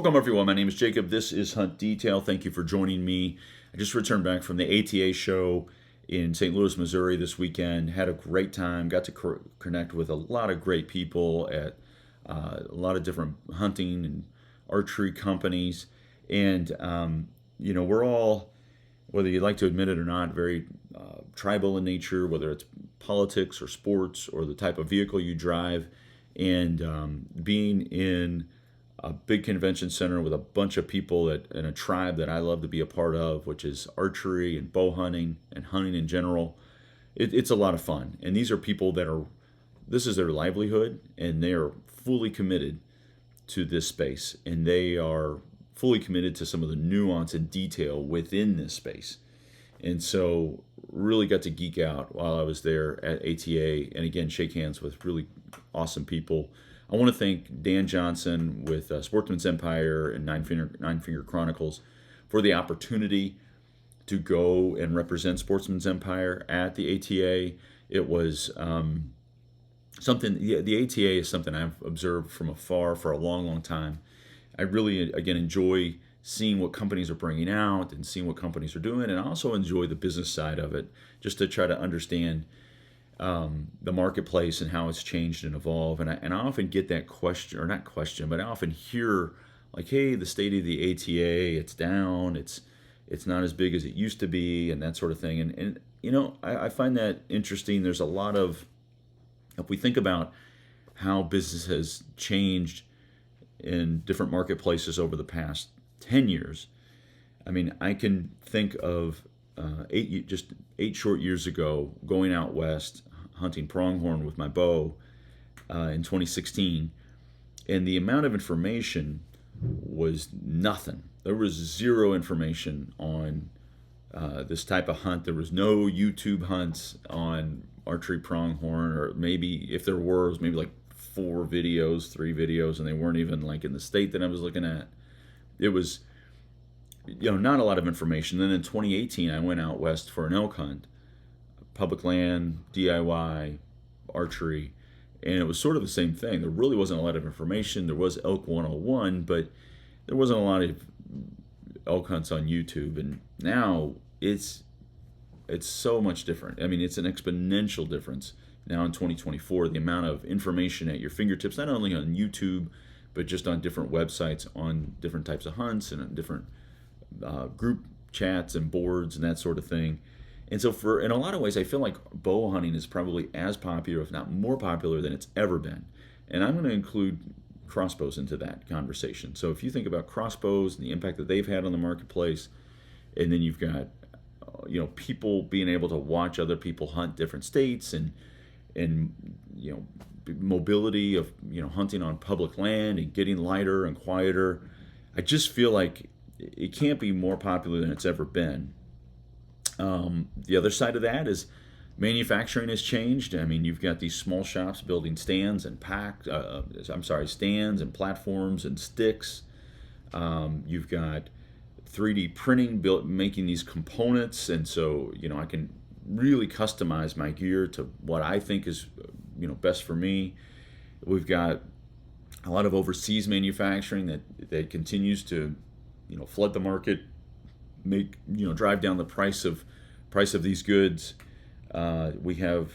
Welcome everyone, my name is Jacob. This is Hunt Detail. Thank you for joining me. I just returned back from the ATA show in St. Louis, Missouri this weekend. Had a great time, got to connect with a lot of great people at a lot of different hunting and archery companies. And, we're all, whether you'd like to admit it or not, very tribal in nature, whether it's politics or sports or the type of vehicle you drive. And being in a big convention center with a bunch of people in a tribe that I love to be a part of, which is archery and bow hunting and hunting in general. It's a lot of fun. And these are people this is their livelihood, and they are fully committed to this space. And they are fully committed to some of the nuance and detail within this space. And so really got to geek out while I was there at ATA, and again, shake hands with really awesome people. I want to thank Dan Johnson with Sportsman's Empire and Nine Finger Chronicles for the opportunity to go and represent Sportsman's Empire at the ATA. It was something, the ATA is something I've observed from afar for a long, long time. I really, again, enjoy seeing what companies are bringing out and seeing what companies are doing, and I also enjoy the business side of it, just to try to understand the marketplace and how it's changed and evolved. And I often get that question, or not question, but I often hear like, hey, the state of the ATA, it's down, it's not as big as it used to be, and that sort of thing. And I find that interesting. There's a lot of, if we think about how business has changed in different marketplaces over the past 10 years, I mean, I can think of 8 short years ago, going out west hunting pronghorn with my bow in 2016, and the amount of information was nothing. There was zero information on this type of hunt. There was no YouTube hunts on archery pronghorn, or maybe if there were, it was maybe like 3 videos, and they weren't even like in the state that I was looking at. It was not a lot of information. Then in 2018, I went out west for an elk hunt, public land, DIY, archery, and it was sort of the same thing. There really wasn't a lot of information. There was Elk 101, but there wasn't a lot of elk hunts on YouTube. And now it's so much different. I mean, it's an exponential difference now in 2024, the amount of information at your fingertips, not only on YouTube, but just on different websites, on different types of hunts, and on different group chats and boards and that sort of thing. And so in a lot of ways, I feel like bow hunting is probably as popular, if not more popular, than it's ever been. And I'm going to include crossbows into that conversation. So if you think about crossbows and the impact that they've had on the marketplace, and then you've got people being able to watch other people hunt different states, and mobility of hunting on public land and getting lighter and quieter, I just feel like it can't be more popular than it's ever been. The other side of that is manufacturing has changed. I mean, you've got these small shops building stands and stands and platforms and sticks. You've got 3D printing making these components, and so I can really customize my gear to what I think is best for me. We've got a lot of overseas manufacturing that continues to flood the market, drive down the price of these goods. We have,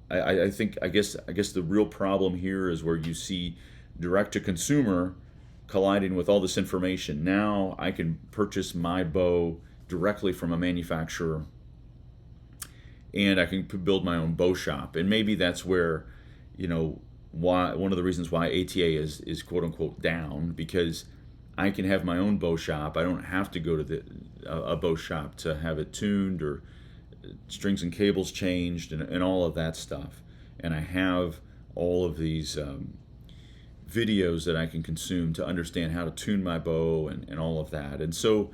I guess the real problem here is where you see direct to consumer colliding with all this information. Now I can purchase my bow directly from a manufacturer, and I can build my own bow shop. And maybe that's where why one of the reasons why ATA is quote unquote down, because I can have my own bow shop. I don't have to go to a bow shop to have it tuned or strings and cables changed and all of that stuff. And I have all of these videos that I can consume to understand how to tune my bow and all of that. And so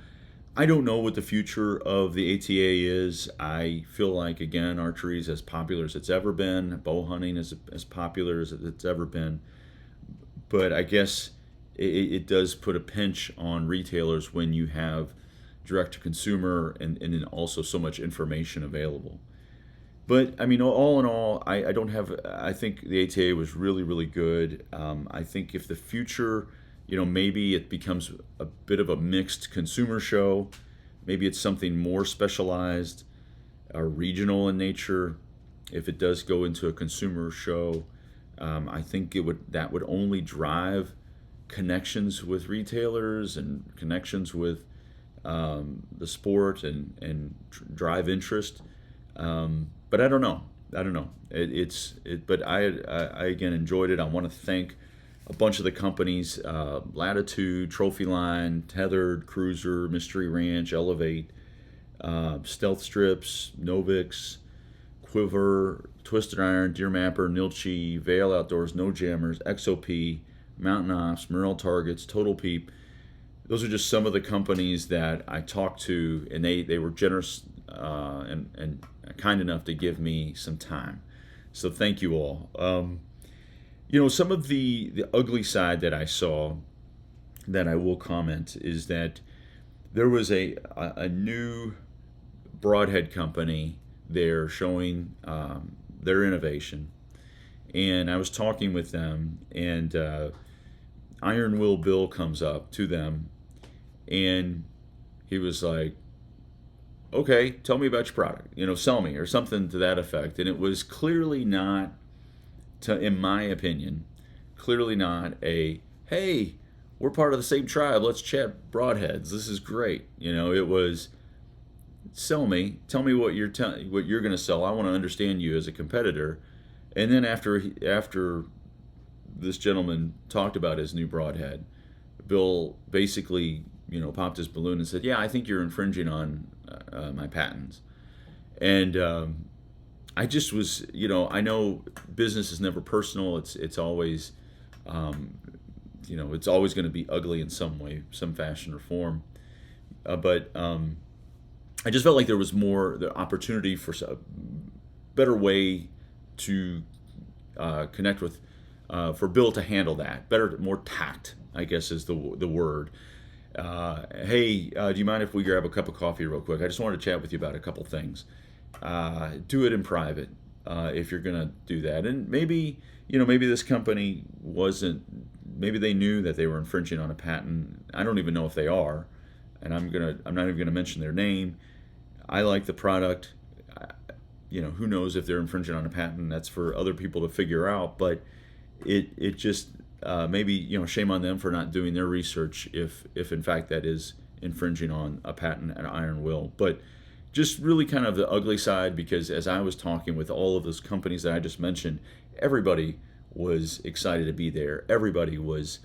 I don't know what the future of the ATA is. I feel like, again, archery is as popular as it's ever been. Bow hunting is as popular as it's ever been. But I guess it does put a pinch on retailers when you have direct to consumer and then also so much information available. But I mean, all in all, I think the ATA was really, really good. I think if the future, maybe it becomes a bit of a mixed consumer show. Maybe it's something more specialized or regional in nature. If it does go into a consumer show, I think that would only drive connections with retailers and connections with the sport and drive interest. But I don't know. I don't know. But I again enjoyed it. I want to thank a bunch of the companies: Latitude, Trophy Line, Tethered, Cruiser, Mystery Ranch, Elevate, Stealth Strips, Novix, Quiver, Twisted Iron, Deer Mapper, Nilchi, Vale Outdoors, No Jammers, XOP, Mountain Ops, Merrill Targets, Total Peep. Those are just some of the companies that I talked to, and they were generous and kind enough to give me some time. So thank you all. Some of the ugly side that I saw that I will comment is that there was a new broadhead company there showing their innovation, and I was talking with them, and Iron Will Bill comes up to them, and he was like, "Okay, tell me about your product. Sell me," or something to that effect. And it was clearly not, in my opinion, clearly not a, "Hey, we're part of the same tribe. Let's chat broadheads. This is great." It was, "Sell me. Tell me what you're going to sell. I want to understand you as a competitor." And then after this gentleman talked about his new broadhead, Bill basically popped his balloon and said, "Yeah, I think you're infringing on my patents." And I just was, I know business is never personal. It's always, it's always going to be ugly in some way, some fashion or form. But I just felt like there was more the opportunity for a better way to connect with, for Bill to handle that better, more tact, I guess is the word. "Hey, do you mind if we grab a cup of coffee real quick? I just wanted to chat with you about a couple things." Do it in private if you're gonna do that. And maybe this company wasn't. Maybe they knew that they were infringing on a patent. I don't even know if they are, and I'm not even gonna mention their name. I like the product. Who knows if they're infringing on a patent? That's for other people to figure out. But it just maybe shame on them for not doing their research if in fact that is infringing on a patent at Iron Will. But just really kind of the ugly side, because as I was talking with all of those companies that I just mentioned, everybody was excited to be there. Everybody was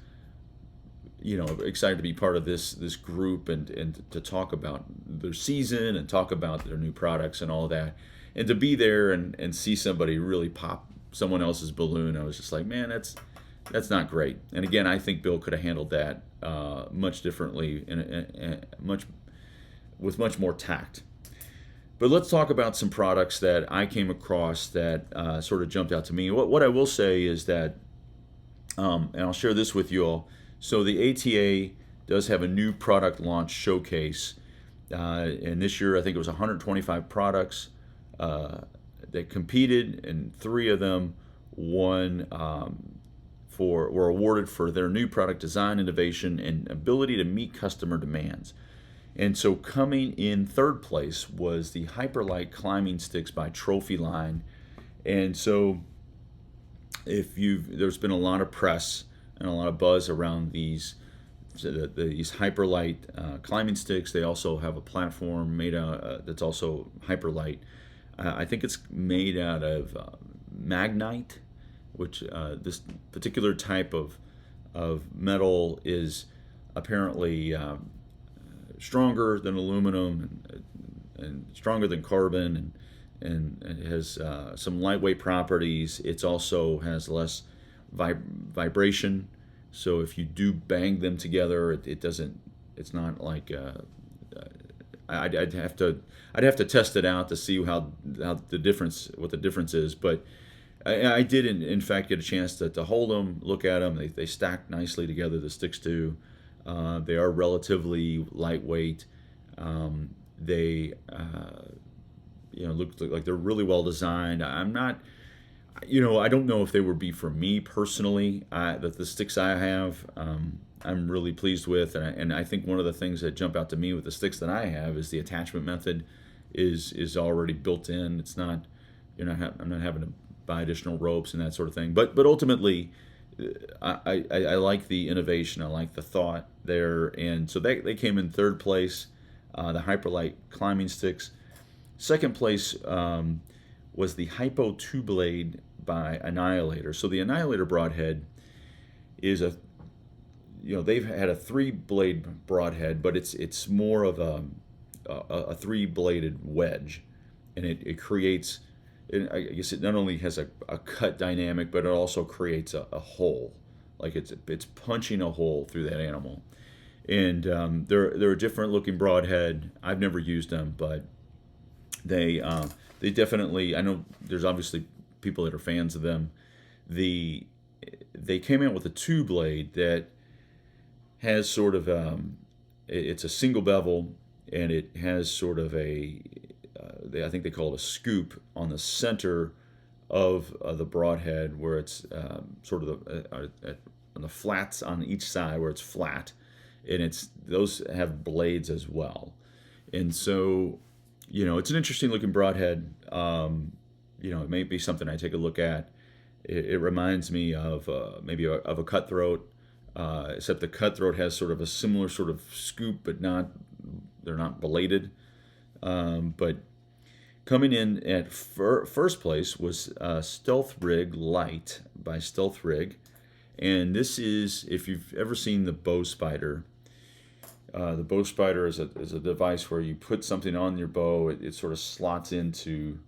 excited to be part of this group and to talk about their season and talk about their new products and all that. And to be there and see somebody really pop someone else's balloon, I was just like, man, that's not great. And again, I think Bill could have handled that much differently and with much more tact. But let's talk about some products that I came across that sort of jumped out to me. What I will say is that, and I'll share this with you all. So the ATA does have a new product launch showcase, and this year I think it was 125 products that competed, and 3 of them were awarded for their new product design, innovation, and ability to meet customer demands. And so coming in 3rd place was the Hyperlight climbing sticks by Trophy Line. And so there's been a lot of press and a lot of buzz around these Hyperlight climbing sticks. They also have a platform made out that's also Hyperlight. I think it's made out of magnite, which this particular type of metal is apparently stronger than aluminum and stronger than carbon, and it has some lightweight properties. It also has less vibration, so if you do bang them together, it doesn't. It's not like I'd have to test it out to see what the difference is. But I did in fact get a chance to hold them, look at them. They stack nicely together. The sticks do. They are relatively lightweight. They look like they're really well designed. I don't know if they would be for me personally. The sticks I have, I'm really pleased with, and I think one of the things that jump out to me with the sticks that I have is the attachment method is already built in. It's not I'm not having to buy additional ropes and that sort of thing. But ultimately, I like the innovation. I like the thought there, and so they came in third place. The Hyperlight climbing sticks. Second place was the Hypo Two Blade by Annihilator. So the Annihilator broadhead is they've had a three blade broadhead, but it's more of a three bladed wedge, and it creates. I guess it not only has a cut dynamic, but it also creates a hole, like it's punching a hole through that animal. And they're a different looking broadhead. I've never used them, but they definitely. I know there's obviously people that are fans of them. They came out with a two blade that has sort of it's a single bevel, and it has sort of I think they call it a scoop on the center of the broadhead, where it's sort of on the flats on each side where it's flat, and those have blades as well. And so it's an interesting looking broadhead. It may be something I take a look at. It reminds me of maybe of a cutthroat, except the cutthroat has sort of a similar sort of scoop, but they're not bladed. But coming in at first place was Stealth Rig Light by Stealth Rig. And this is, if you've ever seen the bow spider, the bow spider is a device where you put something on your bow, it sort of slots into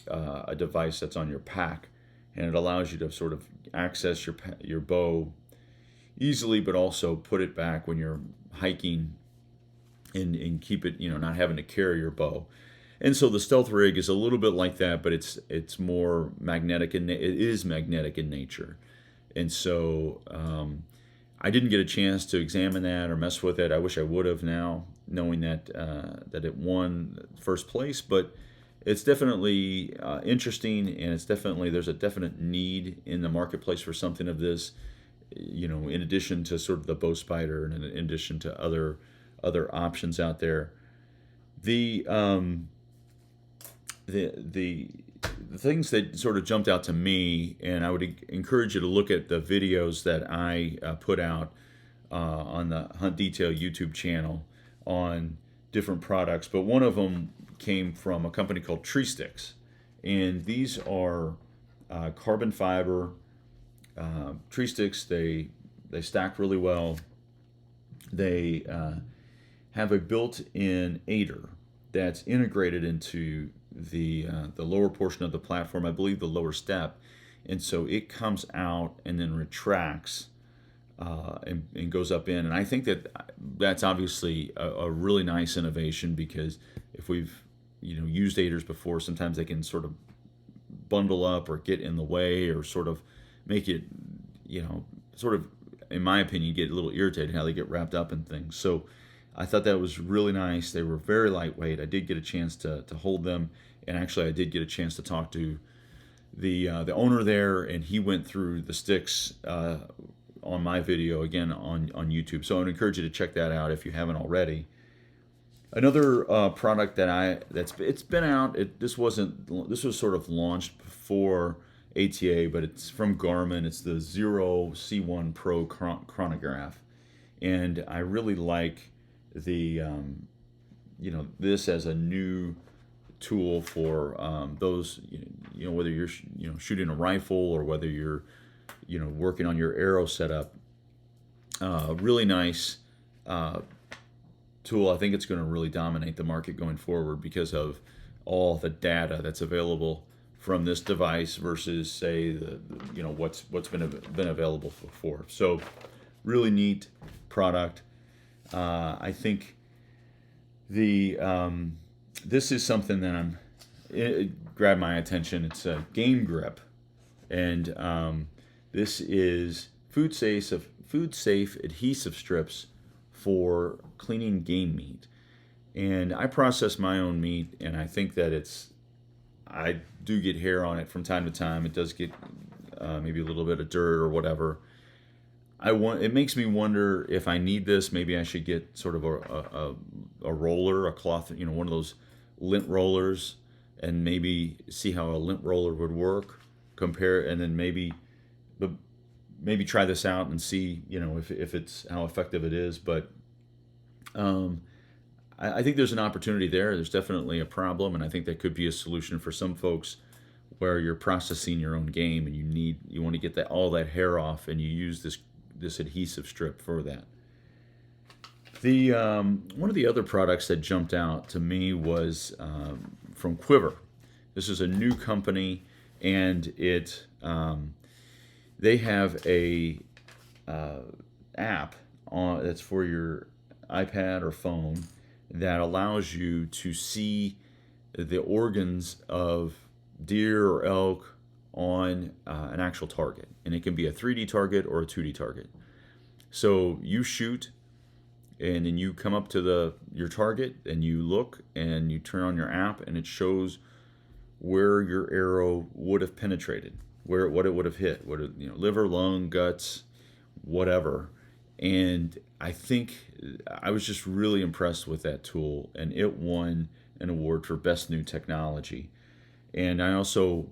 a device that's on your pack, and it allows you to sort of access your bow easily, but also put it back when you're hiking and keep it, not having to carry your bow. And so the Stealth Rig is a little bit like that, but it's more magnetic, and it is magnetic in nature. And so I didn't get a chance to examine that or mess with it. I wish I would have now, knowing that it won first place. But it's definitely interesting, and there's a definite need in the marketplace for something of this. In addition to sort of the bow spider, and in addition to other options out there. The things that sort of jumped out to me, and I would encourage you to look at the videos that I put out on the Hunt Detail YouTube channel on different products, but one of them came from a company called Tree Sticks, and these are carbon fiber tree sticks. They stack really well. They have a built-in aider that's integrated into the lower portion of the platform, I believe the lower step, and so it comes out and then retracts and goes up in. And I think that's obviously a really nice innovation, because if we've used aiders before, sometimes they can sort of bundle up or get in the way, or sort of make it sort of, in my opinion, get a little irritated how they get wrapped up in things. So I thought that was really nice. They were very lightweight. I did get a chance to hold them, and actually I did get a chance to talk to the owner there, and he went through the sticks on my video again on YouTube. So I would encourage you to check that out if you haven't already. Another product it's been out. This was sort of launched before ATA, but it's from Garmin. It's the Zero C1 Pro chronograph, and I really like the this as a new tool for those whether you're shooting a rifle, or whether you're working on your arrow setup. Really nice tool. I think it's going to really dominate the market going forward because of all the data that's available from this device versus, say, what's been available before. So really neat product. I think this is something that it grabbed my attention. It's a Game Grip, and this is food safe adhesive strips for cleaning game meat. And I process my own meat, and I think that I do get hair on it from time to time. It does get maybe a little bit of dirt or whatever. It makes me wonder if I need this. Maybe I should get sort of a roller, a cloth, one of those lint rollers, and maybe see how a lint roller would work. Compare, and then maybe try this out and see, if it's how effective it is. But I think there's an opportunity there. There's definitely a problem, and I think that could be a solution for some folks where you're processing your own game and you want to get all that hair off, and you use this adhesive strip for that. The one of the other products that jumped out to me was from Quiver. This is a new company, and they have a app that's for your iPad or phone that allows you to see the organs of deer or elk on an actual target, and it can be a 3D target or a 2D target. So you shoot, and then you come up to your target, and you look, and you turn on your app, and it shows where your arrow would have penetrated, what it would have hit, liver, lung, guts, whatever. And I think I was just really impressed with that tool, and it won an award for Best New Technology. And I also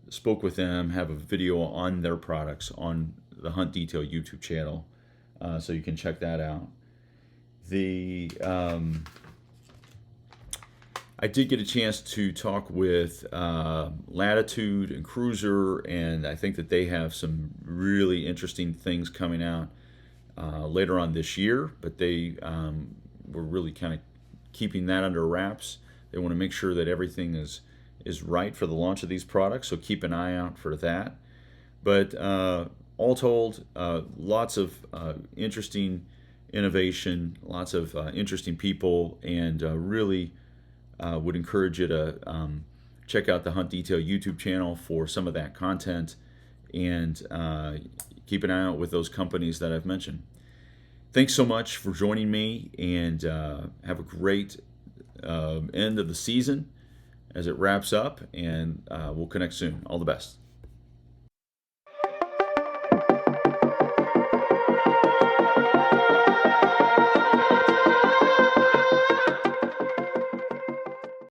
spoke with them, have a video on their products on the Hunt Detail YouTube channel, so you can check that out. I did get a chance to talk with Latitude and Cruiser, and I think that they have some really interesting things coming out later on this year, but they were really kind of keeping that under wraps. They want to make sure that everything is right for the launch of these products, so keep an eye out for that. But all told, lots of interesting innovation, lots of interesting people, and really would encourage you to check out the Hunt Detail YouTube channel for some of that content, and keep an eye out with those companies that I've mentioned. Thanks so much for joining me, and have a great end of the season as it wraps up, and we'll connect soon. All the best.